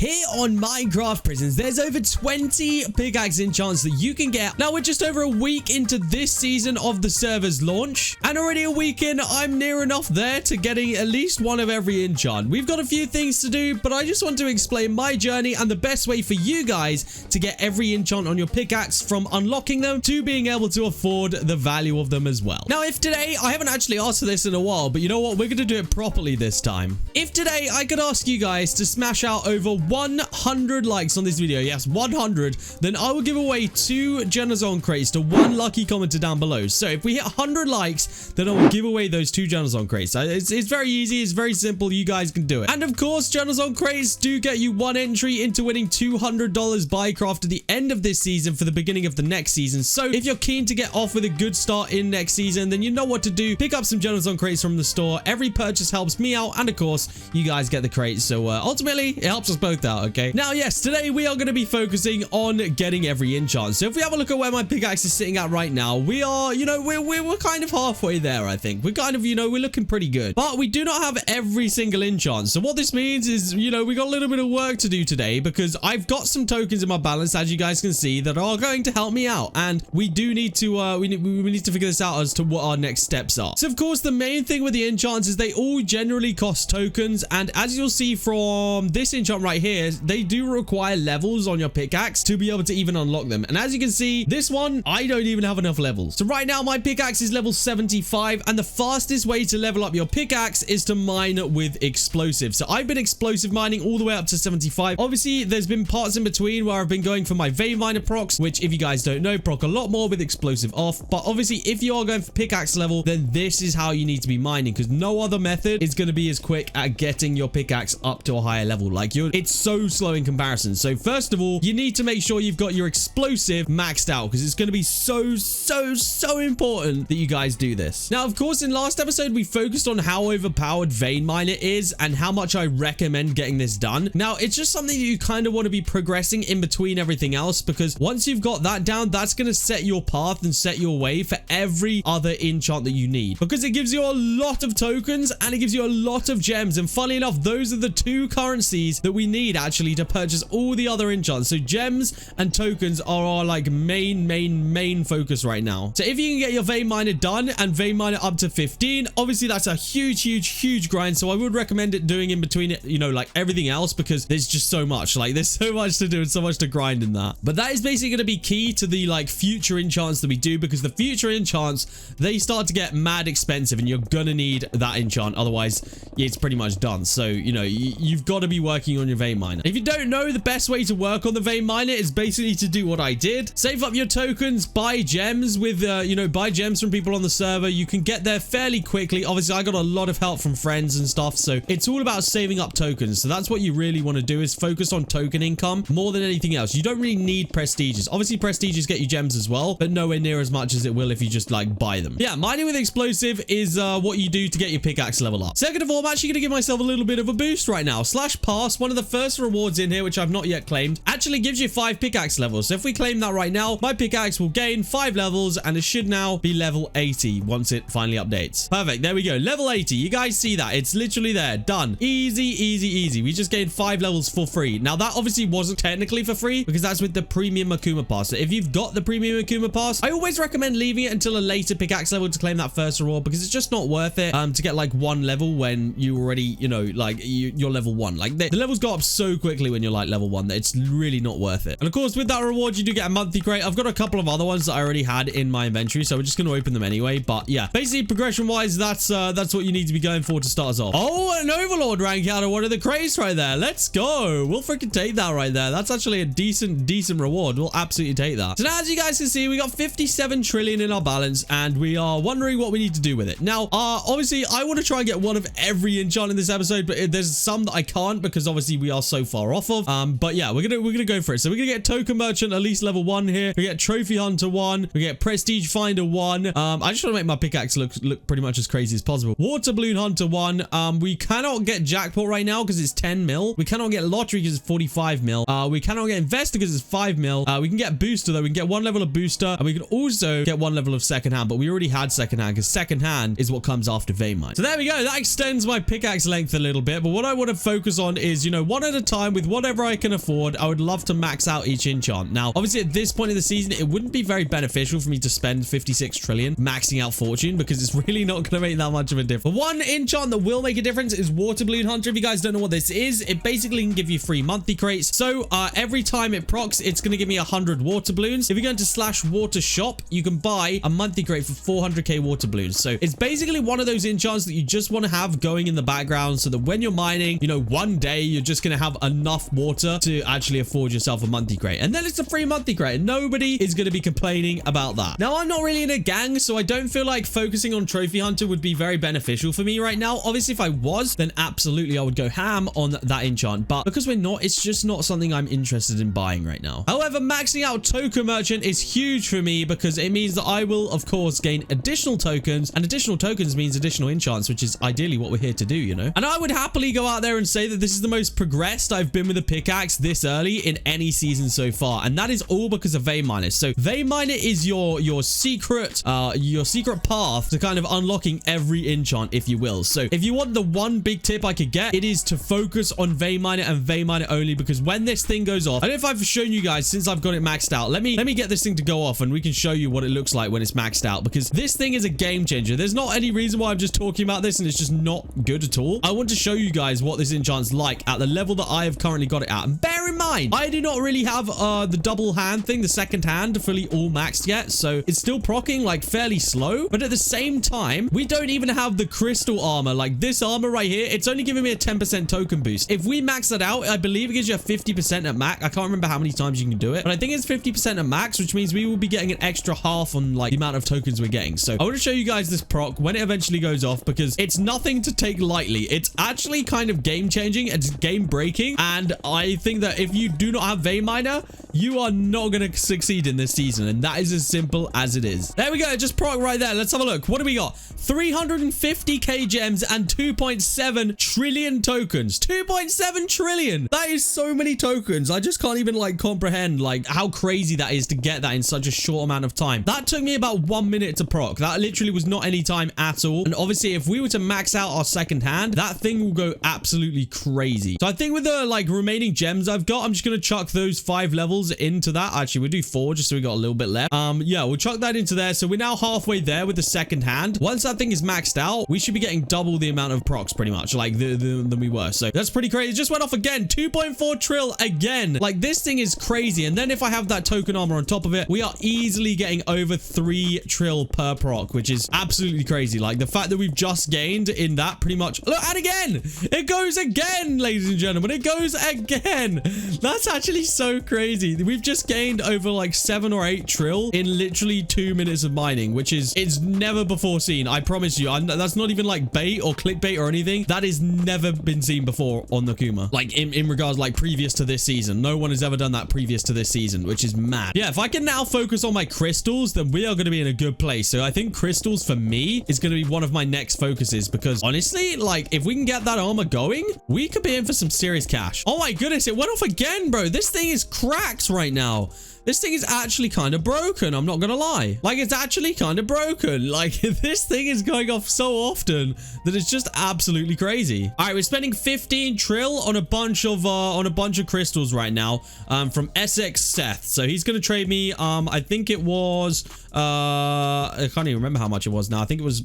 Here on Minecraft Prisons, there's over 20 pickaxe enchants that you can get. Now, we're just over a week into this season of the server's launch, and already a week in, I'm near enough there to getting at least one of every enchant. We've got a few things to do, but I just want to explain my journey and the best way for you guys to get every enchant on your pickaxe, from unlocking them to being able to afford the value of them as well. Now, if today, I haven't actually asked for this in a while, but you know what? We're going to do it properly this time. If today I could ask you guys to smash out over 100 likes on this video, yes, 100, then I will give away 2 Generzon crates to one lucky commenter down below. So if we hit 100 likes, then I will give away those 2 Generzon crates. It's very easy. It's very simple. You guys can do it. And of course, Generzon crates do get you 1 entry into winning $200 Buycraft at the end of this season for the beginning of the next season. So if you're keen to get off with a good start in next season, then you know what to do. Pick up some Generzon crates from the store. Every purchase helps me out, and of course, you guys get the crates. So ultimately, it helps us both out, okay? Now, yes, today we are going to be focusing on getting every enchant. So if we have a look at where my pickaxe is sitting at right now, we are, you know, we're kind of halfway there, I think. We're kind of, you know, we're looking pretty good. But we do not have every single enchant. So what this means is, you know, we got a little bit of work to do today, because I've got some tokens in my balance, as you guys can see, that are going to help me out. And we do need to, we need to figure this out as to what our next steps are. So of course, the main thing with the enchants is they all generally cost tokens. And as you'll see from this enchant right here, they do require levels on your pickaxe to be able to even unlock them. And as you can see, this one, I don't even have enough levels. So right now, my pickaxe is level 75, and the fastest way to level up your pickaxe is to mine with explosive. So I've been explosive mining all the way up to 75. Obviously, there's been parts in between where I've been going for my vein miner procs, which, if you guys don't know, proc a lot more with explosive off. But obviously, if you are going for pickaxe level, then this is how you need to be mining, because no other method is going to be as quick at getting your pickaxe up to a higher level. Like, it's so slow in comparison. So first of all, you need to make sure you've got your explosive maxed out, because it's going to be so important that you guys do this. Now, of course, in last episode, we focused on how overpowered vein miner is and how much I recommend getting this done. Now, it's just something that you kind of want to be progressing in between everything else, because once you've got that down, that's going to set your path and set your way for every other enchant that you need, because it gives you a lot of tokens and it gives you a lot of gems. And funnily enough, those are the 2 currencies that we need actually to purchase all the other enchants. So gems and tokens are our like main focus right now. So if you can get your vein miner done and vein miner up to 15, obviously that's a huge grind. So I would recommend it doing in between it, you know, like everything else, because there's just so much, like there's so much to do and so much to grind in that. But that is basically going to be key to the like future enchants that we do, because the future enchants, they start to get mad expensive and you're gonna need that enchant, otherwise it's pretty much done. So, you know, you've got to be working on your vein miner. If you don't know, the best way to work on the vein miner is basically to do what I did. Save up your tokens, buy gems with, you know, buy gems from people on the server. You can get there fairly quickly. Obviously, I got a lot of help from friends and stuff, so it's all about saving up tokens. So that's what you really want to do, is focus on token income more than anything else. You don't really need prestiges. Obviously, prestiges get you gems as well, but nowhere near as much as it will if you just like buy them. Yeah, mining with explosive is what you do to get your pickaxe level up. Second of all, I'm actually going to give myself a little bit of a boost right now. Slash pass, one of the first rewards in here, which I've not yet claimed, actually gives you 5 pickaxe levels. So if we claim that right now, my pickaxe will gain 5 levels, and it should now be level 80 once it finally updates. Perfect. There we go. Level 80. You guys see that? It's literally there. Done. Easy. We just gained 5 levels for free. Now, that obviously wasn't technically for free, because that's with the premium Akuma pass. So if you've got the premium Akuma pass, I always recommend leaving it until a later pickaxe level to claim that first reward, because it's just not worth it to get like 1 level when you already, you know, like you're level 1. Like the levels go up so quickly when you're like level 1 that it's really not worth it. And of course, with that reward, you do get a monthly crate. I've got a couple of other ones that I already had in my inventory, so we're just going to open them anyway. But yeah, basically progression wise, that's what you need to be going for to start us off. Oh, an overlord rank out of one of the crates right there. Let's go. We'll freaking take that right there. That's actually a decent reward. We'll absolutely take that. So now, as you guys can see, we got 57 trillion in our balance, and we are wondering what we need to do with it. Now, obviously, I want to try and get one of every enchant in this episode, but there's some that I can't, because obviously we are so far off of. But yeah, we're gonna go for it. So we're gonna get token merchant at least level 1 here. We get trophy hunter 1. We get prestige finder 1. I just want to make my pickaxe look pretty much as crazy as possible. Water balloon hunter 1. We cannot get jackpot right now because it's 10 mil. We cannot get lottery because it's 45 mil. We cannot get investor because it's 5 mil. We can get booster though. We can get 1 level of booster, and we can also get 1 level of second hand, but we already had second hand, because second hand is what comes after vein mine. So there we go. That extends my pickaxe length a little bit, but what I want to focus on is, you know, 1 at a time with whatever I can afford. I would love to max out each enchant. Now, obviously at this point in the season, it wouldn't be very beneficial for me to spend 56 trillion maxing out fortune because it's really not going to make that much of a difference. But one enchant that will make a difference is Water Balloon Hunter. If you guys don't know what this is, it basically can give you free monthly crates. So every time it procs, it's going to give me 100 water balloons. If you go into /water shop, you can buy a monthly crate for 400k water balloons. So it's basically one of those enchants that you just want to have going in the background so that when you're mining, you know, one day you're just going to have enough water to actually afford yourself a monthly crate. And then it's a free monthly crate and nobody is going to be complaining about that. Now, I'm not really in a gang, so I don't feel like focusing on Trophy Hunter would be very beneficial for me right now. Obviously, if I was, then absolutely I would go ham on that enchant. But because we're not, it's just not something I'm interested in buying right now. However, maxing out Token Merchant is huge for me because it means that I will, of course, gain additional tokens, and additional tokens means additional enchants, which is ideally what we're here to do, you know? And I would happily go out there and say that this is the most progressed I've been with a pickaxe this early in any season so far, and that is all because of vein miners. So vein miner is your secret path to kind of unlocking every enchant, if you will. So if you want the one big tip I could get, it is to focus on vein miner and vein miner only, because when this thing goes off, I don't know if I've shown you guys since I've got it maxed out. Let me get this thing to go off and we can show you what it looks like when it's maxed out, because this thing is a game changer. There's not any reason why I'm just talking about this and it's just not good at all. I want to show you guys what this enchant's like at the level that I have currently got it at. And bear in mind, I do not really have the double hand thing, the second hand, fully all maxed yet, so it's still proccing like fairly slow. But at the same time, we don't even have the crystal armor. Like this armor right here, it's only giving me a 10% token boost. If we max that out, I believe it gives you a 50% at max. I can't remember how many times you can do it, but I think it's 50% at max, which means we will be getting an extra half on like the amount of tokens we're getting. So I want to show you guys this proc when it eventually goes off, because it's nothing to take lightly. It's actually kind of game changing. It's game breaking. And I think that if you do not have vein miner, you are not going to succeed in this season. And that is as simple as it is. There we go. Just proc right there. Let's have a look. What do we got? 350k gems and 2.7 trillion tokens. 2.7 trillion. That is so many tokens. I just can't even like comprehend like how crazy that is to get that in such a short amount of time. That took me about 1 minute to proc. That literally was not any time at all. And obviously, if we were to max out our second hand, that thing will go absolutely crazy. So I think with the like remaining gems I've got, I'm just going to chuck those 5 levels into that. Actually, we'll do 4 just so we got a little bit left. Yeah, we'll chuck that into there. So we're now halfway there with the second hand. Once that thing is maxed out, we should be getting double the amount of procs pretty much like than we were. So that's pretty crazy. It just went off again. 2.4 trill again. Like this thing is crazy. And then if I have that token armor on top of it, we are easily getting over 3 trill per proc, which is absolutely crazy. Like the fact that we've just gained in that pretty much. Look, and again, it goes again, ladies and gentlemen. It goes again. That's actually so crazy. We've just gained over like 7 or 8 trill in literally 2 minutes of mining, which is, it's never before seen. I promise you. That's not even like bait or clickbait or anything. That has never been seen before on the Kuma. Like in regards like previous to this season. No one has ever done that previous to this season, which is mad. Yeah, if I can now focus on my crystals, then we are going to be in a good place. So I think crystals for me is going to be one of my next focuses, because honestly, like if we can get that armor going, we could be in for some serious cash. Oh my goodness, it went off again, bro. This thing is cracked right now. This thing is actually kind of broken. I'm not going to lie. Like, it's actually kind of broken. Like, this thing is going off so often that it's just absolutely crazy. All right, we're spending 15 trill on a bunch of crystals right now from Essex Seth. So he's going to trade me, I think it was, I can't even remember how much it was now. I think it was,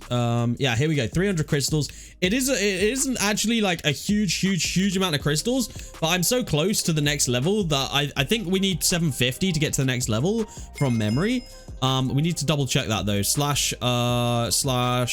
yeah, here we go. 300 crystals. It isn't actually like a huge amount of crystals, but I'm so close to the next level that I think we need 750 to get to the next level from memory. We need to double check that though. Slash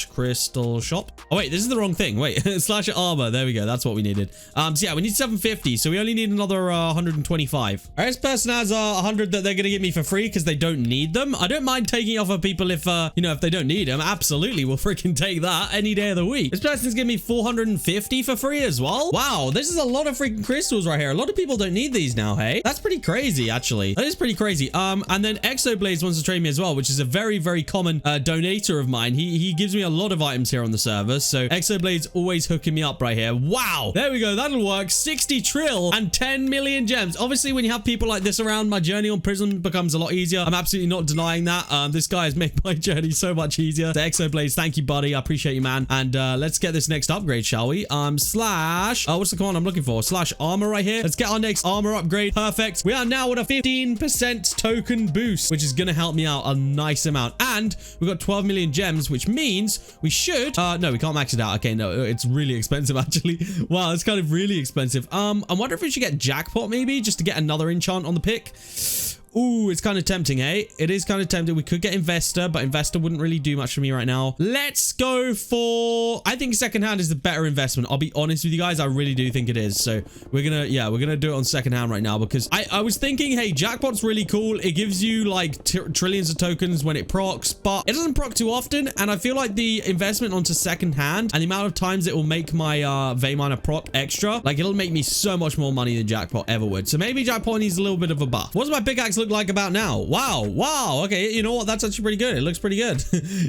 crystal shop. Oh wait, this is the wrong thing. Wait, slash armor. There we go. That's what we needed. So yeah, we need 750. So we only need another 125. All right, this person has 100 that they're going to give me for free because they don't need them. I don't mind taking off of people if, you know, if they don't need them. Absolutely. We'll freaking take that any day of the week. This person's giving me 450 for free as well. Wow, this is a lot of freaking crystals right here. A lot of people don't need these now, hey? That's pretty crazy, actually. That is pretty crazy. crazy. And then Exoblades wants to trade me as well, which is a very, very common donator of mine. He gives me a lot of items here on the server. So Exoblades always hooking me up right here. Wow. There we go. That'll work. 60 trill and 10 million gems. Obviously, when you have people like this around, my journey on Prism becomes a lot easier. I'm absolutely not denying that. This guy has made my journey so much easier. So Exoblades, thank you, buddy. I appreciate you, man. And let's get this next upgrade, shall we? Slash, what's the command I'm looking for? Slash armor right here. Let's get our next armor upgrade. Perfect. We are now at a 15% token boost, which is going to help me out a nice amount. And we've got 12 million gems, which means we should, no, we can't max it out. Okay, no, it's really expensive, actually. Wow, it's kind of really expensive. I wonder if we should get jackpot maybe just to get another enchant on the pick. Ooh, it's kind of tempting, hey? It is kind of tempting. We could get Investor, but Investor wouldn't really do much for me right now. Let's go for... I think secondhand is the better investment. I'll be honest with you guys. I really do think it is. So we're gonna, yeah, we're gonna do it on secondhand right now because I was thinking, hey, Jackpot's really cool. It gives you like trillions of tokens when it procs, but it doesn't proc too often. And I feel like the investment onto secondhand and the amount of times it will make my vein miner proc extra, like it'll make me so much more money than Jackpot ever would. So maybe Jackpot needs a little bit of a buff. What's my pickaxe look like about now? Wow. Okay, you know what? That's actually pretty good. It looks pretty good.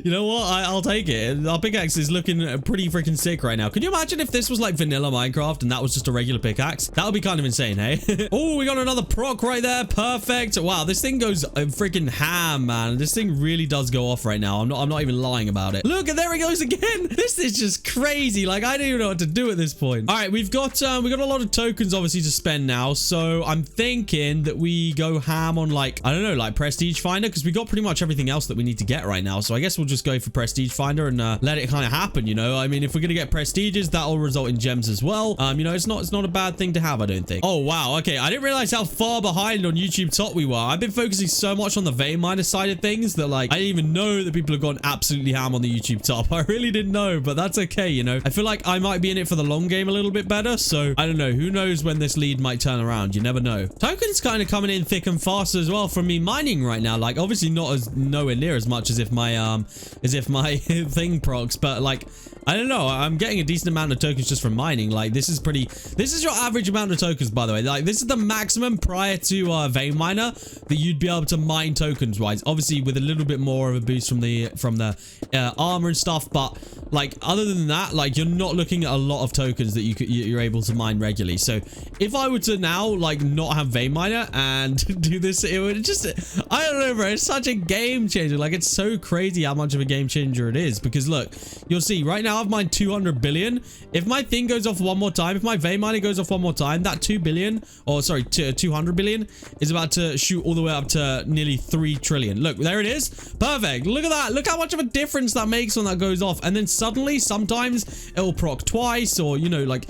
You know what? I'll take it. Our pickaxe is looking pretty freaking sick right now. Could you imagine if this was like vanilla Minecraft and that was just a regular pickaxe? That would be kind of insane, hey? Oh, we got another proc right there. Perfect. Wow, this thing goes freaking ham, man. This thing really does go off right now. I'm not even lying about it. Look, and there it goes again. This is just crazy. Like, I don't even know what to do at this point. All right, we got a lot of tokens obviously to spend now. So I'm thinking that we go ham on like, I don't know, like Prestige Finder, because we got pretty much everything else that we need to get right now. So I guess we'll just go for Prestige Finder and let it kind of happen, you know? I mean, if we're going to get prestiges, that'll result in gems as well. You know, it's not a bad thing to have, I don't think. Oh, wow. Okay, I didn't realize how far behind on YouTube Top we were. I've been focusing so much on the vein miner side of things that like, I didn't even know that people have gone absolutely ham on the YouTube Top. I really didn't know, but that's okay, you know? I feel like I might be in it for the long game a little bit better. So I don't know. Who knows when this lead might turn around? You never know. Tokens kind of coming in thick and fast as well from me mining right now. Like obviously nowhere near as much as if my thing procs, but like I don't know, I'm getting a decent amount of tokens just from mining. Like this is your average amount of tokens, by the way. Like this is the maximum prior to vein miner that you'd be able to mine tokens wise, obviously with a little bit more of a boost from the armor and stuff, but like other than that, like you're not looking at a lot of tokens that you're able to mine regularly. So if I were to now like not have vein miner and do this, it would just, I don't know, bro, it's such a game changer. Like it's so crazy how much of a game changer it is, because look, you'll see right now I've mined 200 billion. If my thing goes off one more time, if my vein miner goes off one more time, that 2 billion, or sorry, 200 billion is about to shoot all the way up to nearly 3 trillion. Look, there it is. Perfect. Look at that. Look how much of a difference that makes when that goes off. And then suddenly, sometimes it'll proc twice, or, you know, like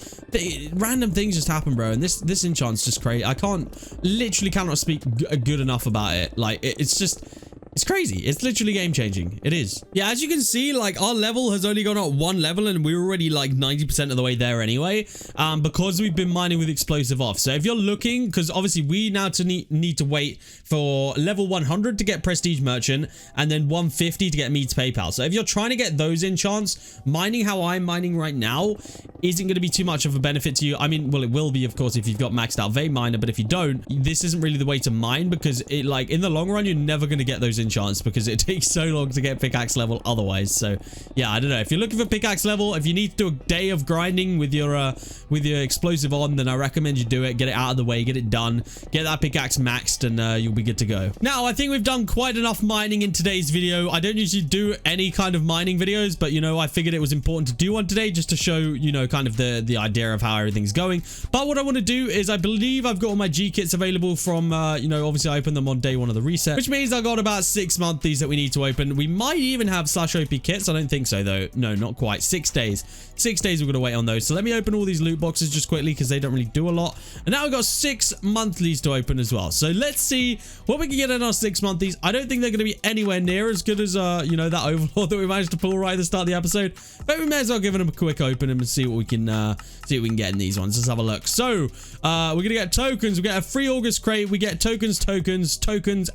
random things just happen, bro. And this enchant's just crazy. I literally cannot speak good enough about it. Like, it's just... it's crazy. It's literally game changing. It is. Yeah, as you can see, like our level has only gone up 1 level and we're already like 90% of the way there anyway, because we've been mining with explosive off. So if you're looking, because obviously we now need to wait for level 100 to get prestige merchant and then 150 to get me to PayPal. So if you're trying to get those enchants, mining how I'm mining right now isn't going to be too much of a benefit to you. I mean, well, it will be, of course, if you've got maxed out vein miner, but if you don't, this isn't really the way to mine, because it, like, in the long run, you're never going to get those enchants because it takes so long to get pickaxe level otherwise. So yeah, I don't know, if you're looking for pickaxe level, if you need to do a day of grinding with your explosive on, then I recommend you do it. Get it out of the way, get it done, get that pickaxe maxed, and you'll be good to go. Now, I think we've done quite enough mining in today's video. I don't usually do any kind of mining videos, but you know, I figured it was important to do one today just to show, you know, kind of the idea of how everything's going. But what I want to do is, I believe I've got all my G kits available from you know, obviously I opened them on day 1 of the reset, which means I got about 6 monthlies that we need to open. We might even have /OP kits. I don't think so though. No, not quite. 6 days. 6 days we're going to wait on those. So let me open all these loot boxes just quickly because they don't really do a lot. And now we've got 6 monthlies to open as well. So let's see what we can get in our 6 monthlies. I don't think they're going to be anywhere near as good as, you know, that overlord that we managed to pull right at the start of the episode. But we may as well give them a quick open and see what we can get in these ones. Let's have a look. So we're going to get tokens. We get a free August crate. We get tokens,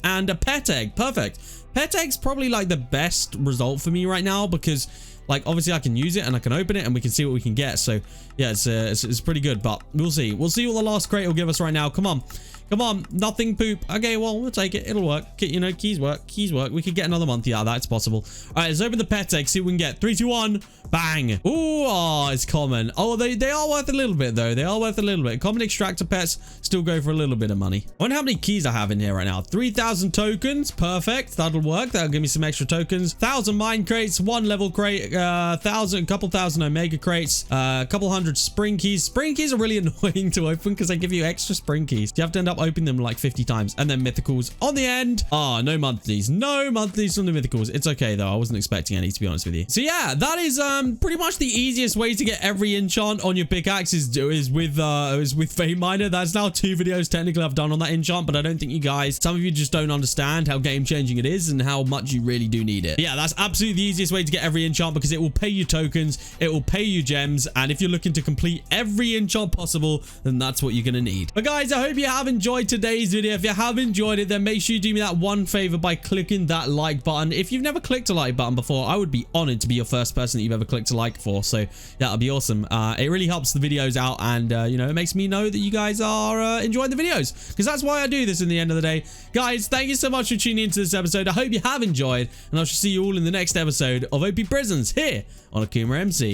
and a pet egg. Perfect. Pet egg's probably like the best result for me right now because, like, obviously I can use it and I can open it and we can see what we can get. So yeah, it's pretty good, but we'll see. We'll see what the last crate will give us right now. Come on. Come on, nothing poop. Okay, well, we'll take it. It'll work. You know, keys work. Keys work. We could get another month. Yeah, that's possible. All right, let's open the pet egg. See what we can get. 3, 2, 1. Bang. Ooh, oh, it's common. Oh, they are worth a little bit, though. They are worth a little bit. Common extractor pets still go for a little bit of money. I wonder how many keys I have in here right now. 3,000 tokens. Perfect. That'll work. That'll give me some extra tokens. 1,000 mine crates. 1 level crate. Couple thousand omega crates. A couple hundred spring keys. Spring keys are really annoying to open because they give you extra spring keys. You have to end up opening them like 50 times. And then mythicals on the end. Ah, no monthlies. No monthlies from the mythicals. It's okay, though. I wasn't expecting any, to be honest with you. So, yeah, that is pretty much the easiest way to get every enchant on your pickaxe is with Fame Miner. That's now 2 videos technically I've done on that enchant, but I don't think you guys, some of you just don't understand how game changing it is and how much you really do need it. But yeah, that's absolutely the easiest way to get every enchant because it will pay you tokens, it will pay you gems, and if you're looking to complete every enchant possible, then that's what you're gonna need. But guys, I hope you have enjoyed today's video. If you have enjoyed it, then make sure you do me that one favor by clicking that like button. If you've never clicked a like button before, I would be honored to be your first person that you've ever clicked a like for. So yeah, that'd be awesome. It really helps the videos out, and you know, it makes me know that you guys are enjoying the videos, because that's why I do this in the end of the day. Guys, thank you so much for tuning into this episode. I hope you have enjoyed, and I shall see you all in the next episode of OP Prisons here on Akuma MC.